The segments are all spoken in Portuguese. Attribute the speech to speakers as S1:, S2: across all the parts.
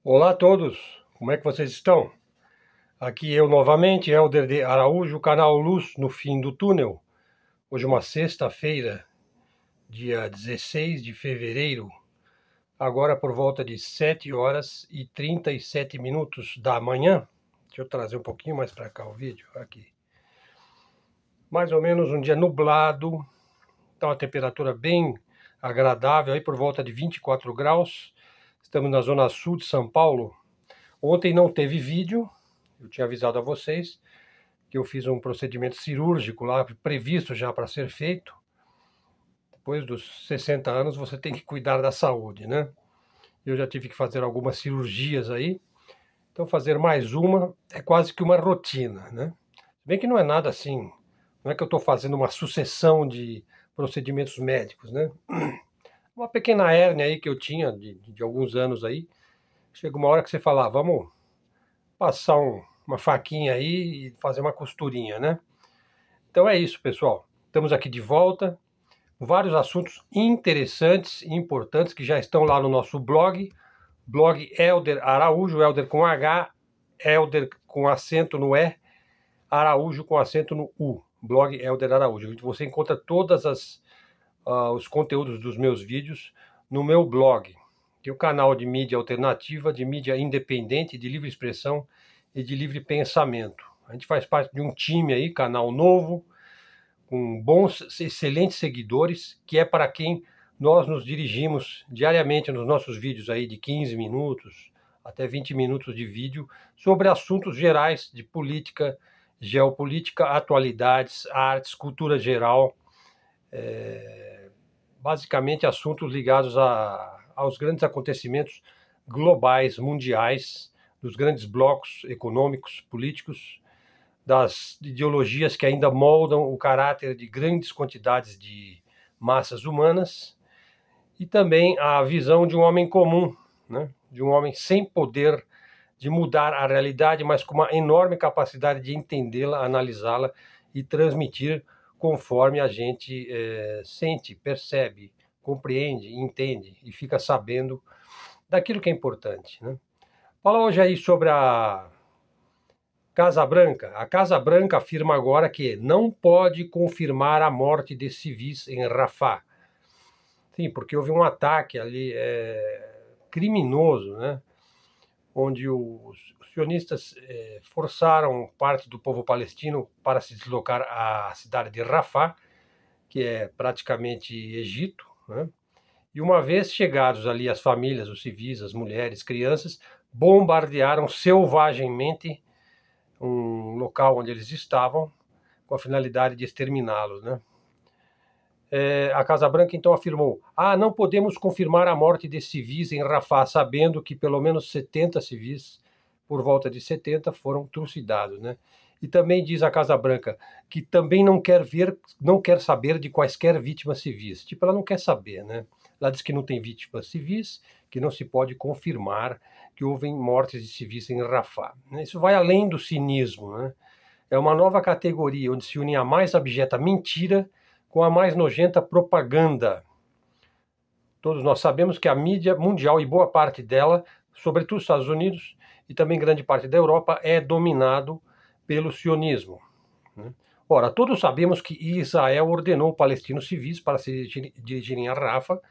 S1: Olá a todos, como é que vocês estão? Aqui eu novamente, Helder de Araújo, canal Luz no Fim do Túnel. Hoje uma sexta-feira, dia 16 de fevereiro, agora por volta de 7 horas e 37 minutos da manhã. Deixa eu trazer um pouquinho mais para cá o vídeo, aqui. Mais ou menos um dia nublado, está uma temperatura bem agradável, aí por volta de 24 graus. Estamos na zona sul de São Paulo. Ontem não teve vídeo, eu tinha avisado a vocês que eu fiz um procedimento cirúrgico lá, previsto já para ser feito. Depois dos 60 anos você tem que cuidar da saúde, né? Eu já tive que fazer algumas cirurgias aí, então fazer mais uma é quase que uma rotina, né? Se bem que não é nada assim, não é que eu estou fazendo uma sucessão de procedimentos médicos, né? Uma pequena hérnia aí que eu tinha de alguns anos aí, chega uma hora que você fala, vamos passar uma faquinha aí e fazer uma costurinha, né? Então é isso, pessoal. Estamos aqui de volta. Vários assuntos interessantes e importantes que já estão lá no nosso blog. Blog Helder Araújo, Helder com H, Helder com acento no E, Araújo com acento no U. Blog Helder Araújo. Você encontra todos os conteúdos dos meus vídeos no meu blog. Tem o canal de mídia alternativa, de mídia independente, de livre expressão e de livre pensamento. A gente faz parte de um time aí, canal novo, com bons, excelentes seguidores, que é para quem nós nos dirigimos diariamente nos nossos vídeos aí de 15 minutos até 20 minutos de vídeo sobre assuntos gerais de política, geopolítica, atualidades, artes, cultura geral, basicamente assuntos ligados aos grandes acontecimentos globais, mundiais, dos grandes blocos econômicos, políticos, das ideologias que ainda moldam o caráter de grandes quantidades de massas humanas, e também a visão de um homem comum, né? De um homem sem poder de mudar a realidade, mas com uma enorme capacidade de entendê-la, analisá-la e transmitir conforme a gente sente, percebe, compreende, entende e fica sabendo daquilo que é importante, né? Fala hoje aí sobre a Casa Branca. A Casa Branca afirma agora que não pode confirmar a morte de civis em Rafah. Sim, porque houve um ataque ali criminoso, né? Onde os sionistas forçaram parte do povo palestino para se deslocar à cidade de Rafah, que é praticamente Egito, né? E uma vez chegados ali as famílias, os civis, as mulheres, crianças, bombardearam selvagemmente um local onde eles estavam, com a finalidade de exterminá-los, né? A Casa Branca então afirmou: não podemos confirmar a morte de civis em Rafah, sabendo que pelo menos 70 civis, por volta de 70, foram trucidados, né? E também diz a Casa Branca que também não quer saber de quaisquer vítimas civis. Tipo, ela não quer saber, né? Ela diz que não tem vítimas civis, que não se pode confirmar que houve mortes de civis em Rafah. Isso vai além do cinismo, né? É uma nova categoria onde se une a mais abjeta mentira com a mais nojenta propaganda. Todos nós sabemos que a mídia mundial e boa parte dela, sobretudo os Estados Unidos e também grande parte da Europa, é dominado pelo sionismo. Ora, todos sabemos que Israel ordenou palestinos civis para se dirigirem a Rafah.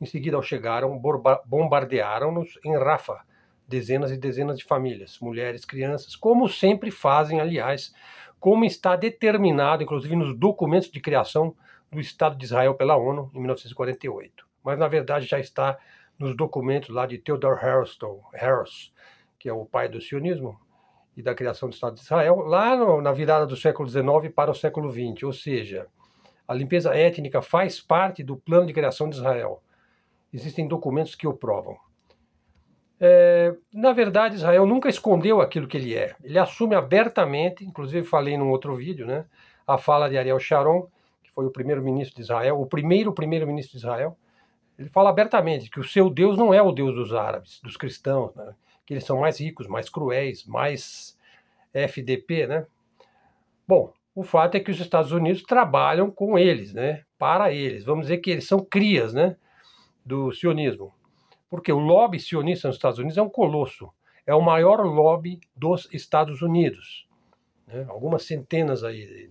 S1: Em seguida, ao chegaram, bombardearam-nos em Rafah. Dezenas e dezenas de famílias, mulheres, crianças, como sempre fazem, aliás, como está determinado, inclusive, nos documentos de criação do Estado de Israel pela ONU, em 1948. Mas, na verdade, já está nos documentos lá de Theodore Herzl, que é o pai do sionismo e da criação do Estado de Israel, lá na virada do século XIX para o século XX. Ou seja, a limpeza étnica faz parte do plano de criação de Israel. Existem documentos que o provam. Na verdade, Israel nunca escondeu aquilo que ele é. Ele assume abertamente, inclusive falei num outro vídeo, né, a fala de Ariel Sharon, que foi o primeiro-ministro de Israel, o primeiro-ministro de Israel. Ele fala abertamente que o seu Deus não é o Deus dos árabes, dos cristãos, né, que eles são mais ricos, mais cruéis, mais FDP, né? Bom, o fato é que os Estados Unidos trabalham com eles, né, para eles. Vamos dizer que eles são crias, né, do sionismo. Porque o lobby sionista nos Estados Unidos é um colosso. É o maior lobby dos Estados Unidos. Né? Algumas centenas aí.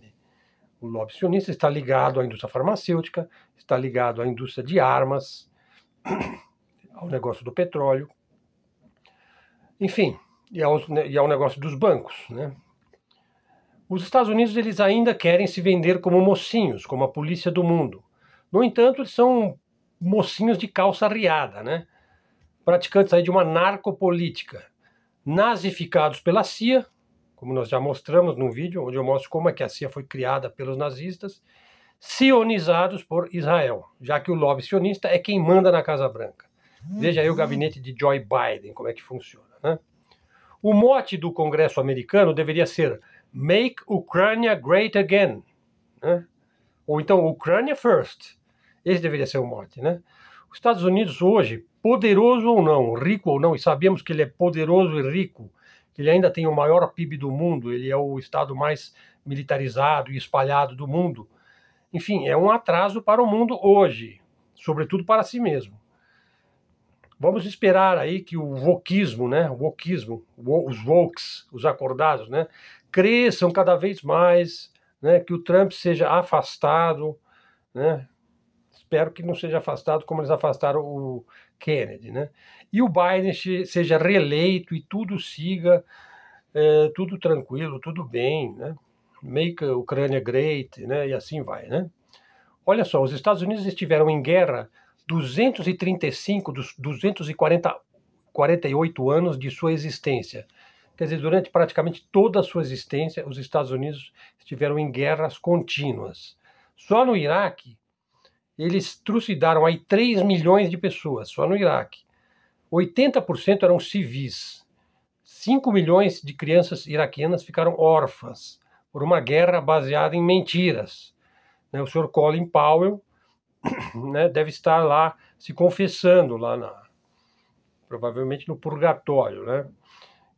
S1: O lobby sionista está ligado à indústria farmacêutica, está ligado à indústria de armas, ao negócio do petróleo, enfim, e ao negócio dos bancos, né? Os Estados Unidos, eles ainda querem se vender como mocinhos, como a polícia do mundo. No entanto, eles são mocinhos de calça riada, né? Praticantes aí de uma narcopolítica, nazificados pela CIA, como nós já mostramos num vídeo, onde eu mostro como é que a CIA foi criada pelos nazistas, sionizados por Israel, já que o lobby sionista é quem manda na Casa Branca. Veja aí o gabinete de Joe Biden, como é que funciona, né? O mote do Congresso americano deveria ser Make Ukraine Great Again, né? Ou então Ukraine First. Esse deveria ser o mote, né? Os Estados Unidos hoje, poderoso ou não, rico ou não, e sabemos que ele é poderoso e rico, que ele ainda tem o maior PIB do mundo, ele é o estado mais militarizado e espalhado do mundo. Enfim, é um atraso para o mundo hoje, sobretudo para si mesmo. Vamos esperar aí que o wokismo, né, os wokes, os acordados, né, cresçam cada vez mais, né, que o Trump seja afastado, né, espero que não seja afastado como eles afastaram o Kennedy, né, e o Biden seja reeleito e tudo siga, tudo tranquilo, tudo bem, né, make a Ucrânia great, né, e assim vai, né. Olha só, os Estados Unidos estiveram em guerra 235 dos 248 anos de sua existência. Quer dizer, durante praticamente toda a sua existência, os Estados Unidos estiveram em guerras contínuas. Só no Iraque, eles trucidaram aí 3 milhões de pessoas, só no Iraque. 80% eram civis. 5 milhões de crianças iraquianas ficaram órfãs por uma guerra baseada em mentiras. O senhor Colin Powell, né, deve estar lá se confessando, provavelmente no purgatório, né?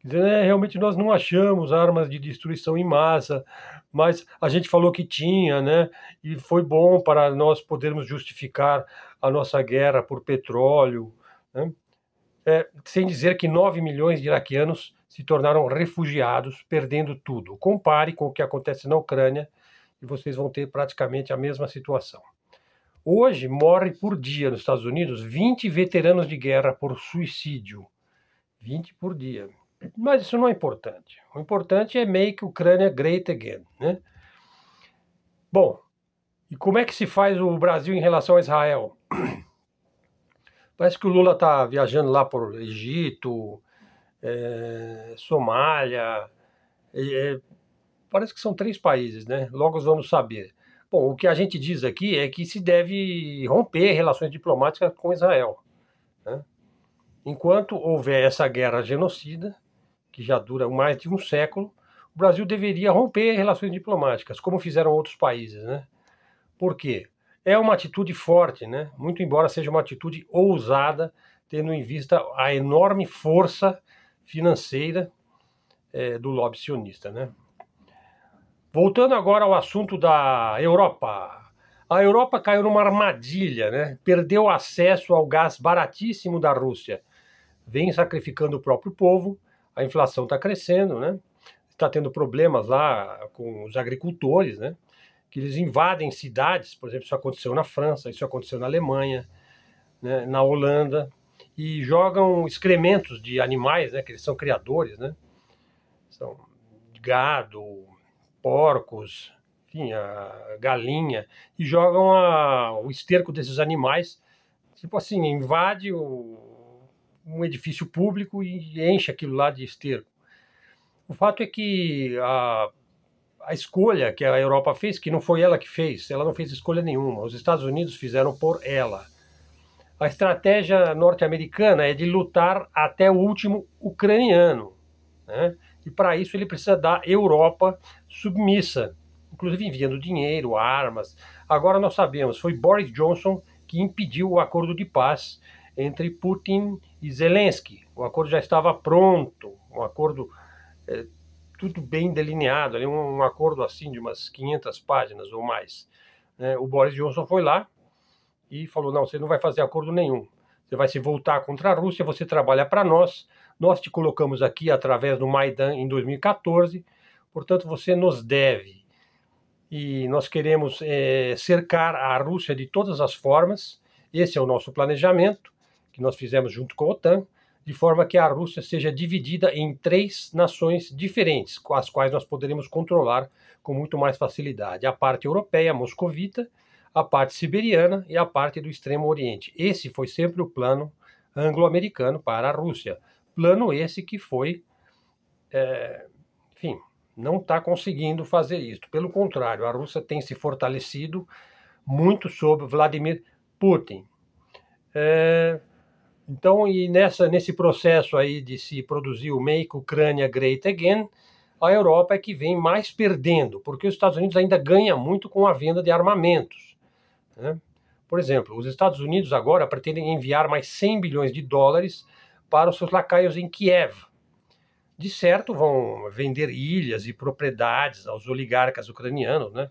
S1: Dizendo, realmente nós não achamos armas de destruição em massa, mas a gente falou que tinha, né? E foi bom para nós podermos justificar a nossa guerra por petróleo, né? Sem dizer que 9 milhões de iraquianos se tornaram refugiados, perdendo tudo. Compare com o que acontece na Ucrânia e vocês vão ter praticamente a mesma situação. Hoje, morre por dia nos Estados Unidos 20 veteranos de guerra por suicídio. 20 por dia. Mas isso não é importante. O importante é make Ucrânia great again, né? Bom, e como é que se faz o Brasil em relação a Israel? Parece que o Lula está viajando lá por Egito, Somália, parece que são 3 países, né? Logo vamos saber. Bom, o que a gente diz aqui é que se deve romper relações diplomáticas com Israel, né? Enquanto houver essa guerra genocida, que já dura mais de um século, o Brasil deveria romper relações diplomáticas, como fizeram outros países, né? Por quê? É uma atitude forte, né? Muito embora seja uma atitude ousada, tendo em vista a enorme força financeira do lobby sionista, né? Voltando agora ao assunto da Europa. A Europa caiu numa armadilha, né? Perdeu acesso ao gás baratíssimo da Rússia. Vem sacrificando o próprio povo, a inflação está crescendo, né? Está tendo problemas lá com os agricultores, né? Que eles invadem cidades, por exemplo, isso aconteceu na França, isso aconteceu na Alemanha, né? Na Holanda, e jogam excrementos de animais, né? Que eles são criadores, né? São gado, porcos, enfim, a galinha, e jogam o esterco desses animais, tipo assim, invade um edifício público e enche aquilo lá de esterco. O fato é que a escolha que a Europa fez, que não foi ela que fez, ela não fez escolha nenhuma, os Estados Unidos fizeram por ela. A estratégia norte-americana é de lutar até o último ucraniano, né? E para isso ele precisa da Europa submissa, inclusive enviando dinheiro, armas. Agora nós sabemos, foi Boris Johnson que impediu o acordo de paz entre Putin e Zelensky. O acordo já estava pronto, um acordo tudo bem delineado, ali um acordo assim de umas 500 páginas ou mais. O Boris Johnson foi lá e falou, não, você não vai fazer acordo nenhum. Você vai se voltar contra a Rússia, você trabalha para nós. Nós te colocamos aqui através do Maidan em 2014, portanto você nos deve. E nós queremos cercar a Rússia de todas as formas. Esse é o nosso planejamento, que nós fizemos junto com a OTAN, de forma que a Rússia seja dividida em 3 nações diferentes, com as quais nós poderemos controlar com muito mais facilidade. A parte europeia, moscovita, a parte siberiana e a parte do Extremo Oriente. Esse foi sempre o plano anglo-americano para a Rússia. Plano esse que foi, enfim, não está conseguindo fazer isso. Pelo contrário, a Rússia tem se fortalecido muito sob Vladimir Putin. Então, e nesse processo aí de se produzir o Make Ukraine Great Again, a Europa é que vem mais perdendo, porque os Estados Unidos ainda ganha muito com a venda de armamentos, né? Por exemplo, os Estados Unidos agora pretendem enviar mais 100 bilhões de dólares para os seus lacaios em Kiev. De certo, vão vender ilhas e propriedades aos oligarcas ucranianos, né?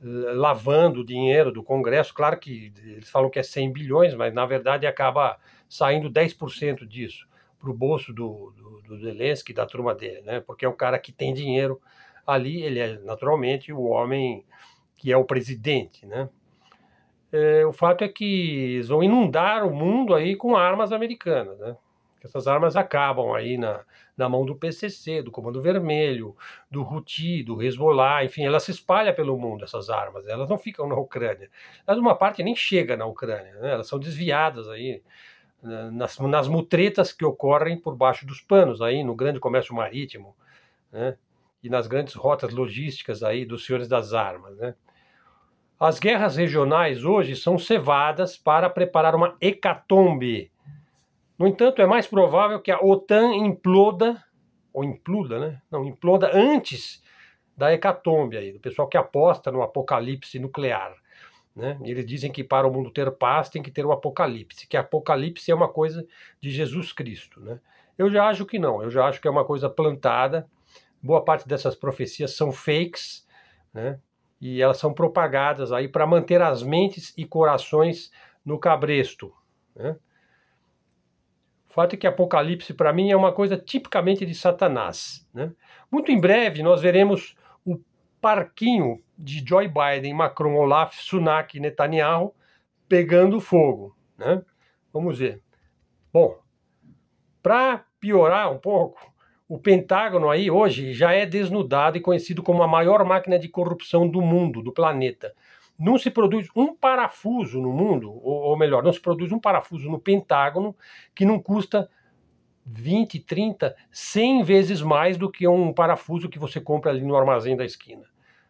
S1: Lavando o dinheiro do Congresso. Claro que eles falam que é 100 bilhões, mas na verdade acaba saindo 10% disso para o bolso do Zelensky, da turma dele, né? Porque é o cara que tem dinheiro ali, ele é naturalmente o homem que é o presidente, né? O fato é que eles vão inundar o mundo aí com armas americanas, né? Essas armas acabam aí na mão do PCC, do Comando Vermelho, do Houthi, do Hezbollah, enfim, elas se espalham pelo mundo, essas armas, elas não ficam na Ucrânia. Mas uma parte nem chega na Ucrânia, né? Elas são desviadas aí nas mutretas que ocorrem por baixo dos panos, aí no grande comércio marítimo, né? E nas grandes rotas logísticas aí dos senhores das armas, né? As guerras regionais hoje são cevadas para preparar uma hecatombe. No entanto, é mais provável que a OTAN imploda, ou imploda, né? Não, imploda antes da hecatombe aí, do pessoal que aposta no apocalipse nuclear, né? Eles dizem que para o mundo ter paz tem que ter o apocalipse, que apocalipse é uma coisa de Jesus Cristo, né? Eu já acho que não, eu já acho que é uma coisa plantada. Boa parte dessas profecias são fakes, né? E elas são propagadas aí para manter as mentes e corações no cabresto, né? O fato é que Apocalipse, para mim, é uma coisa tipicamente de Satanás, né? Muito em breve, nós veremos o parquinho de Joe Biden, Macron, Olaf, Sunak e Netanyahu pegando fogo, né? Vamos ver. Bom, para piorar um pouco, o Pentágono aí hoje já é desnudado e conhecido como a maior máquina de corrupção do mundo, do planeta. Não se produz um parafuso no mundo, ou melhor, não se produz um parafuso no Pentágono que não custa 20, 30, 100 vezes mais do que um parafuso que você compra ali no armazém da esquina.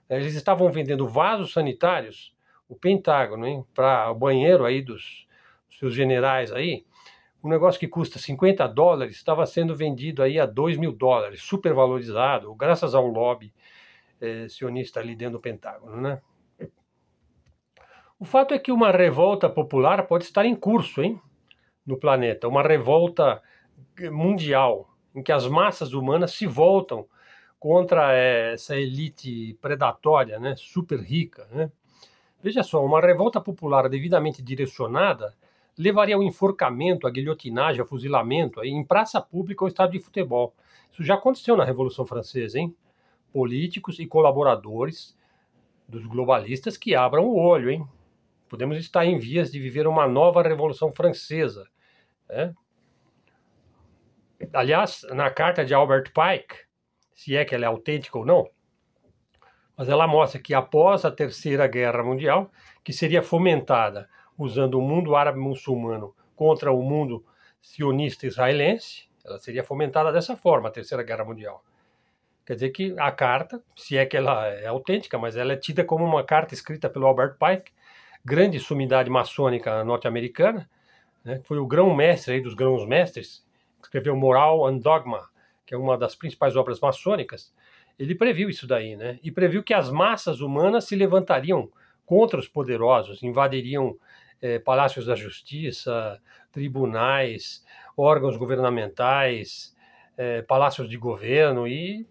S1: Eles estavam vendendo vasos sanitários, o Pentágono, hein, para o banheiro aí dos seus generais aí. Um negócio que custa 50 dólares estava sendo vendido aí a 2 mil dólares, super valorizado, graças ao lobby sionista ali dentro do Pentágono, né? O fato é que uma revolta popular pode estar em curso, hein, no planeta, uma revolta mundial, em que as massas humanas se voltam contra essa elite predatória, né, super rica, né? Veja só, uma revolta popular devidamente direcionada levaria ao enforcamento, à guilhotinagem, ao fuzilamento aí, em praça pública ou estádio de futebol. Isso já aconteceu na Revolução Francesa, hein? Políticos e colaboradores dos globalistas que abram o olho, hein? Podemos estar em vias de viver uma nova Revolução Francesa, né? Aliás, na carta de Albert Pike, se é que ela é autêntica ou não, mas ela mostra que após a Terceira Guerra Mundial, que seria fomentada usando o mundo árabe muçulmano contra o mundo sionista israelense, ela seria fomentada dessa forma, a Terceira Guerra Mundial. Quer dizer que a carta, se é que ela é autêntica, mas ela é tida como uma carta escrita pelo Albert Pike, grande sumidade maçônica norte-americana, né, foi o grão-mestre aí dos grãos-mestres, escreveu Moral and Dogma, que é uma das principais obras maçônicas. Ele previu isso daí, né? E previu que as massas humanas se levantariam contra os poderosos, invadiriam palácios da justiça, tribunais, órgãos governamentais, palácios de governo, e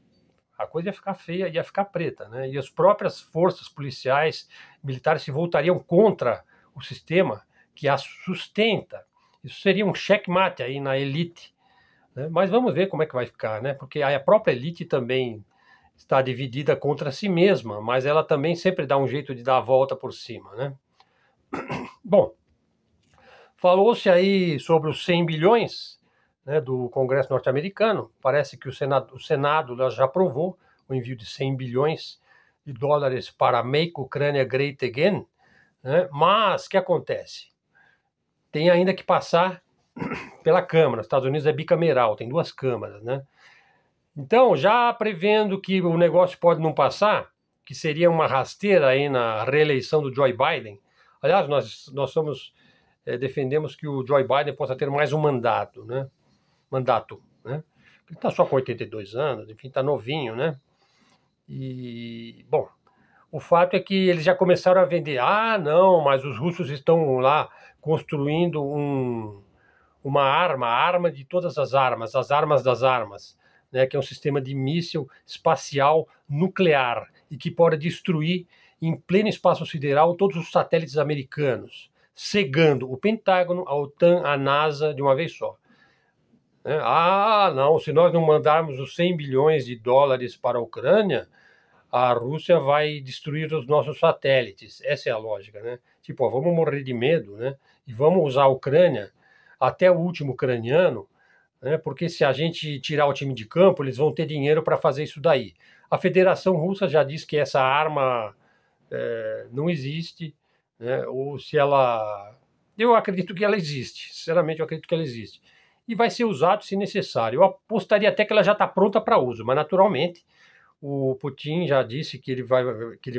S1: a coisa ia ficar feia, ia ficar preta, né? E as próprias forças policiais, militares se voltariam contra o sistema que as sustenta. Isso seria um checkmate aí na elite, né? Mas vamos ver como é que vai ficar, né? Porque a própria elite também está dividida contra si mesma, mas ela também sempre dá um jeito de dar a volta por cima, né? Bom, falou-se aí sobre os 100 bilhões, né, do Congresso norte-americano. Parece que o Senado já aprovou o envio de 100 bilhões de dólares para Make Ucrânia Great Again, né? Mas o que acontece? Tem ainda que passar pela Câmara. Os Estados Unidos é bicameral, tem 2 câmaras, né? Então, já prevendo que o negócio pode não passar, que seria uma rasteira aí na reeleição do Joe Biden. Aliás, nós defendemos que o Joe Biden possa ter mais um mandato, né? Ele está só com 82 anos, enfim, está novinho, né? E, bom, o fato é que eles já começaram a vender. Ah, não, mas os russos estão lá construindo uma arma, a arma de todas as armas das armas, né, que é um sistema de míssil espacial nuclear e que pode destruir em pleno espaço sideral todos os satélites americanos, cegando o Pentágono, a OTAN, a NASA de uma vez só. Ah, não, se nós não mandarmos os 100 bilhões de dólares para a Ucrânia, a Rússia vai destruir os nossos satélites. Essa é a lógica, né? Tipo, ó, vamos morrer de medo, né? E vamos usar a Ucrânia até o último ucraniano, né? Porque se a gente tirar o time de campo, eles vão ter dinheiro para fazer isso daí. A Federação Russa já disse que essa arma não existe, né? Ou se ela... Eu acredito que ela existe, sinceramente eu acredito que ela existe. E vai ser usado se necessário. Eu apostaria até que ela já está pronta para uso, mas naturalmente o Putin já disse que ele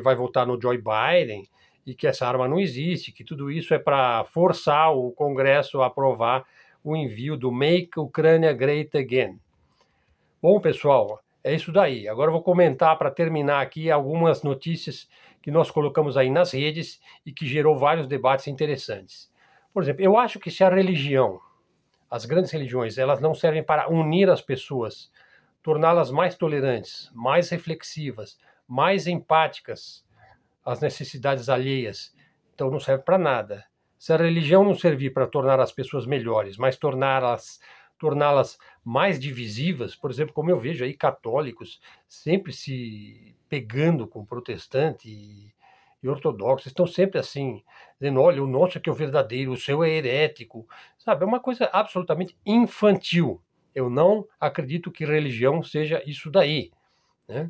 S1: vai votar no Joe Biden e que essa arma não existe, que tudo isso é para forçar o Congresso a aprovar o envio do Make Ucrânia Great Again. Bom, pessoal, é isso daí. Agora eu vou comentar, para terminar aqui, algumas notícias que nós colocamos aí nas redes e que gerou vários debates interessantes. Por exemplo, eu acho que se a religião, as grandes religiões, elas não servem para unir as pessoas, torná-las mais tolerantes, mais reflexivas, mais empáticas às necessidades alheias, então não serve para nada. Se a religião não servir para tornar as pessoas melhores, mas torná-las mais divisivas, por exemplo, como eu vejo aí católicos sempre se pegando com protestante e ortodoxos, estão sempre assim, dizendo, olha, o nosso é que é o verdadeiro, o seu é herético, sabe? É uma coisa absolutamente infantil. Eu não acredito que religião seja isso daí, né?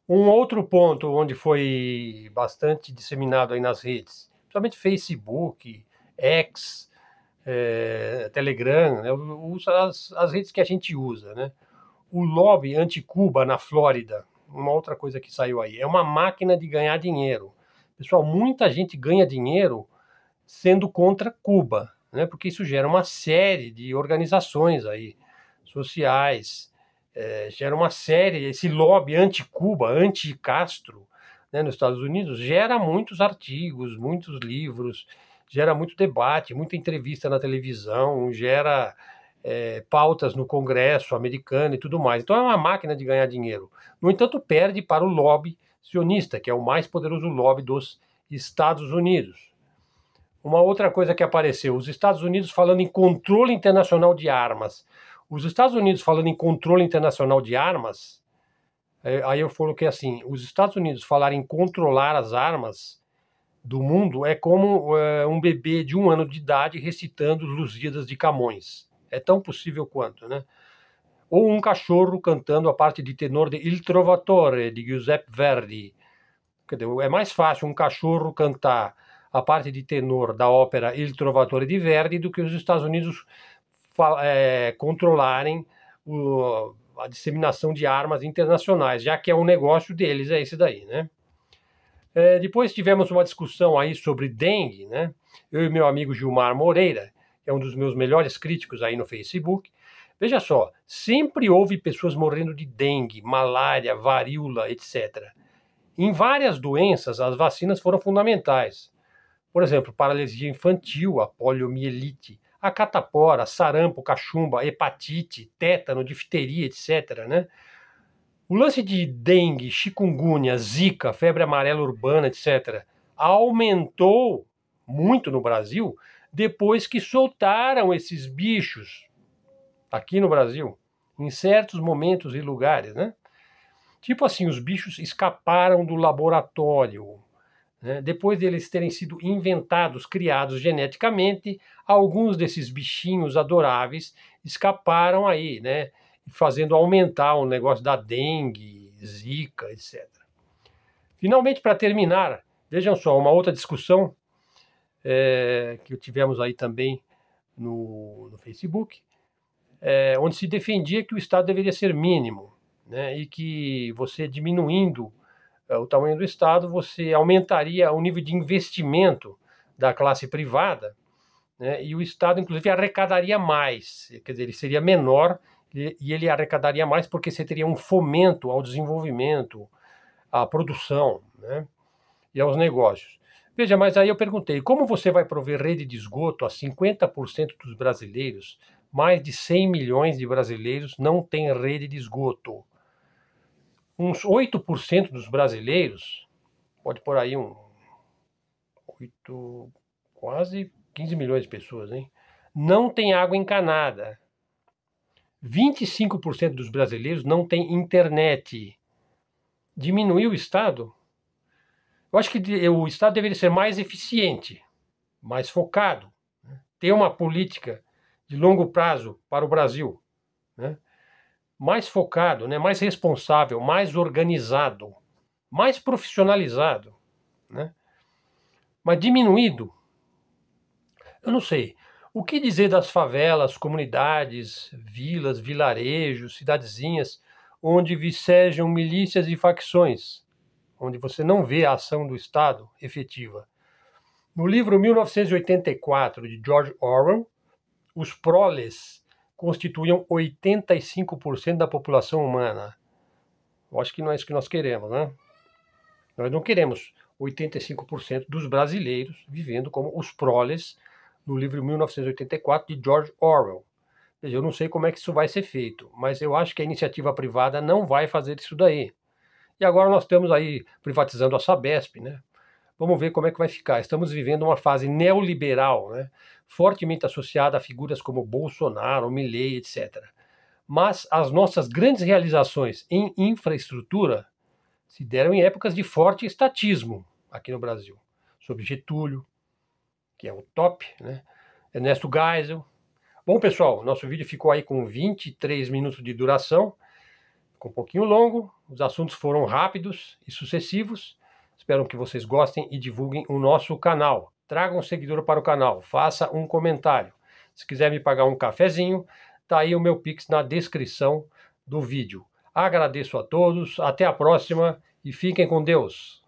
S1: Um outro ponto onde foi bastante disseminado aí nas redes, principalmente Facebook, X, Telegram, né? As redes que a gente usa, né? O lobby anti-Cuba na Flórida, uma outra coisa que saiu aí, é uma máquina de ganhar dinheiro. Pessoal, muita gente ganha dinheiro sendo contra Cuba, né? Porque isso gera uma série de organizações aí, sociais, gera uma série, esse lobby anti-Cuba, anti-Castro, né, nos Estados Unidos, gera muitos artigos, muitos livros, gera muito debate, muita entrevista na televisão, gera pautas no Congresso americano e tudo mais. Então é uma máquina de ganhar dinheiro. No entanto, perde para o lobby sionista, que é o mais poderoso lobby dos Estados Unidos. Uma outra coisa que apareceu, os Estados Unidos falando em controle internacional de armas. Os Estados Unidos falando em controle internacional de armas, aí eu falo que assim, os Estados Unidos falarem em controlar as armas do mundo é como um bebê de 1 ano de idade recitando os Lusíadas de Camões. É tão possível quanto, né? Ou um cachorro cantando a parte de tenor de Il Trovatore, de Giuseppe Verdi. Quer dizer, é mais fácil um cachorro cantar a parte de tenor da ópera Il Trovatore de Verdi do que os Estados Unidos controlarem a disseminação de armas internacionais, já que é um negócio deles, é esse daí, né? Depois tivemos uma discussão aí sobre dengue, né? Eu e meu amigo Gilmar Moreira, que é um dos meus melhores críticos aí no Facebook. Veja só, sempre houve pessoas morrendo de dengue, malária, varíola, etc. Em várias doenças, as vacinas foram fundamentais. Por exemplo, paralisia infantil, a poliomielite, a catapora, sarampo, cachumba, hepatite, tétano, difteria, etc., né? O lance de dengue, chikungunya, zika, febre amarela urbana, etc., aumentou muito no Brasil depois que soltaram esses bichos aqui no Brasil, em certos momentos e lugares, né? Tipo assim, os bichos escaparam do laboratório, né? Depois deles terem sido inventados, criados geneticamente, alguns desses bichinhos adoráveis escaparam aí, né? Fazendo aumentar o negócio da dengue, zika, etc. Finalmente, para terminar, vejam só, uma outra discussão que tivemos aí também no Facebook, onde se defendia que o Estado deveria ser mínimo, né? E que você diminuindo o tamanho do Estado, você aumentaria o nível de investimento da classe privada, né? E o Estado, inclusive, arrecadaria mais, quer dizer, ele seria menor e ele arrecadaria mais porque você teria um fomento ao desenvolvimento, à produção, né? E aos negócios. Veja, mas aí eu perguntei, como você vai prover rede de esgoto a 50% dos brasileiros? Mais de 100 milhões de brasileiros não têm rede de esgoto. Uns 8% dos brasileiros, pode pôr aí 8, quase 15 milhões de pessoas, hein? Não tem água encanada. 25% dos brasileiros não tem internet. Diminuiu o Estado? Eu acho que o Estado deveria ser mais eficiente, mais focado, né? Ter uma política de longo prazo para o Brasil, né? Mais focado, né? Mais responsável, mais organizado, mais profissionalizado, né? Mas diminuído, eu não sei. O que dizer das favelas, comunidades, vilas, vilarejos, cidadezinhas, onde vicejam milícias e facções, onde você não vê a ação do Estado efetiva? No livro 1984, de George Orwell, os proles constituíam 85% da população humana. Eu acho que não é isso que nós queremos, né? Nós não queremos 85% dos brasileiros vivendo como os proles no livro 1984 de George Orwell. Eu não sei como é que isso vai ser feito, mas eu acho que a iniciativa privada não vai fazer isso daí. E agora nós estamos aí privatizando a Sabesp, né? Vamos ver como é que vai ficar. Estamos vivendo uma fase neoliberal, né? Fortemente associada a figuras como Bolsonaro, Milei, etc. Mas as nossas grandes realizações em infraestrutura se deram em épocas de forte estatismo aqui no Brasil. Sobre Getúlio, que é o top, né? Ernesto Geisel. Bom, pessoal, nosso vídeo ficou aí com 23 minutos de duração. Ficou um pouquinho longo, os assuntos foram rápidos e sucessivos. Espero que vocês gostem e divulguem o nosso canal. Traga um seguidor para o canal, faça um comentário. Se quiser me pagar um cafezinho, tá aí o meu Pix na descrição do vídeo. Agradeço a todos, até a próxima e fiquem com Deus.